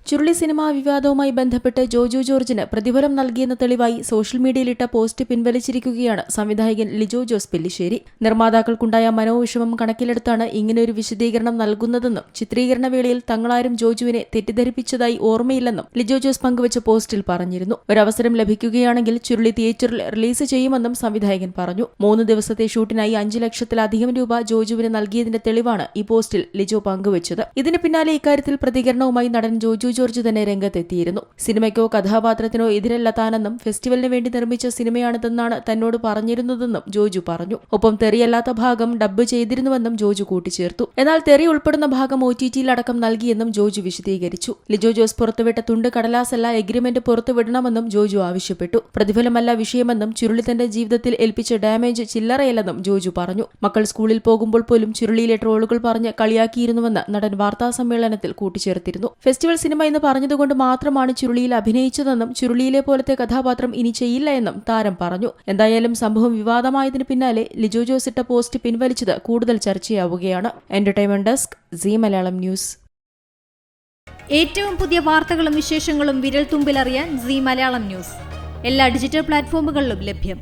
Churuli cinema വിവാദവുമായി ബന്ധപ്പെട്ട് ജോജു ജോർജിന് പ്രതിഫലം നൽകിയെന്ന തെളിവായി സോഷ്യൽ മീഡിയയിലിട്ട പോസ്റ്റ് പിൻവലിച്ചിരിക്കുകയാണ് സംവിധായകൻ ലിജോ ജോസ് പെല്ലിശ്ശേരി. നിർമ്മാതാക്കൾക്കുണ്ടായ മനോവിഷമം കണക്കിലെടുത്താണ് ഇങ്ങനെയൊരു വിശദീകരണം നൽകുന്നതെന്നും ചിത്രീകരണ വേളയിൽ തങ്ങളാരും ജോജുവിനെ തെറ്റിദ്ധരിപ്പിച്ചതായി ഓർമ്മയില്ലെന്നും ലിജോ ജോസ് പങ്കുവച്ച പോസ്റ്റിൽ പറഞ്ഞിരുന്നു. ഒരവസരം ലഭിക്കുകയാണെങ്കിൽ ചുരുളി തിയേറ്ററിൽ റിലീസ് ചെയ്യുമെന്നും സംവിധായകൻ പറഞ്ഞു. 3 ദിവസത്തെ ഷൂട്ടിനായി 5 ലക്ഷത്തിലധികം രൂപ ജോജുവിന് നൽകിയതിന്റെ തെളിവാണ് ഈ പോസ്റ്റിൽ ലിജോ പങ്കുവച്ചത്. ഇതിന് പിന്നാലെ ഇക്കാര്യത്തിൽ പ്രതികരണവുമായി നടൻ ജോജു ജോർജ് തന്നെ രംഗത്തെത്തിയിരുന്നു. സിനിമയ്ക്കോ കഥാപാത്രത്തിനോ എതിരല്ല താനെന്നും ഫെസ്റ്റിവലിന് വേണ്ടി നിർമ്മിച്ച സിനിമയാണിതെന്നാണ് തന്നോട് പറഞ്ഞിരുന്നതെന്നും ജോജു പറഞ്ഞു. ഒപ്പം തെറിയല്ലാത്ത ഭാഗം ഡബ്ബ് ചെയ്തിരുന്നുവെന്നും ജോജു കൂട്ടിച്ചേർത്തു. എന്നാൽ തെറി ഉൾപ്പെടുന്ന ഭാഗം OTT-യിൽ അടക്കം നൽകിയെന്നും ജോജു വിശദീകരിച്ചു. ലിജോ ജോസ് പുറത്തുവിട്ട തുണ്ട് കടലാസല്ല, എഗ്രിമെന്റ് പുറത്തുവിടണമെന്നും ജോജു ആവശ്യപ്പെട്ടു. പ്രതിഫലമല്ല വിഷയമെന്നും ചുരുളി തന്റെ ജീവിതത്തിൽ ഏൽപ്പിച്ച ഡാമേജ് ചില്ലറയല്ലെന്നും ജോജു പറഞ്ഞു. മക്കൾ സ്കൂളിൽ പോകുമ്പോൾ പോലും ചുരുളിയിലെ ട്രോളുകൾ പറഞ്ഞ് കളിയാക്കിയിരുന്നുവെന്ന് നടൻ വാർത്താസമ്മേളനത്തിൽ കൂട്ടിച്ചേർത്തിരുന്നു. ഫെസ്റ്റിവൽ സിനിമ എന്ന് പറഞ്ഞതുകൊണ്ട് മാത്രമാണ് ചുരുളിയിൽ അഭിനയിച്ചതെന്നും ചുരുളിയിലെ പോലത്തെ കഥാപാത്രം ഇനി ചെയ്യില്ല എന്നും താരം പറഞ്ഞു. എന്തായാലും സംഭവം വിവാദമായതിനു പിന്നാലെ ലിജോ ജോസ് ഇട്ട പോസ്റ്റ് പിൻവലിച്ചത് കൂടുതൽ ചർച്ചയാവുകയാണ്. Entertainment desk, Zee Malayalam news. ഏറ്റവും പുതിയ വാർത്തകളും വിശേഷങ്ങളും വിരൽ തുമ്പിലറിയാൻ സീ മലയാളം ന്യൂസ് എല്ലാ ഡിജിറ്റൽ പ്ലാറ്റ്ഫോമുകളിലും ലഭ്യം.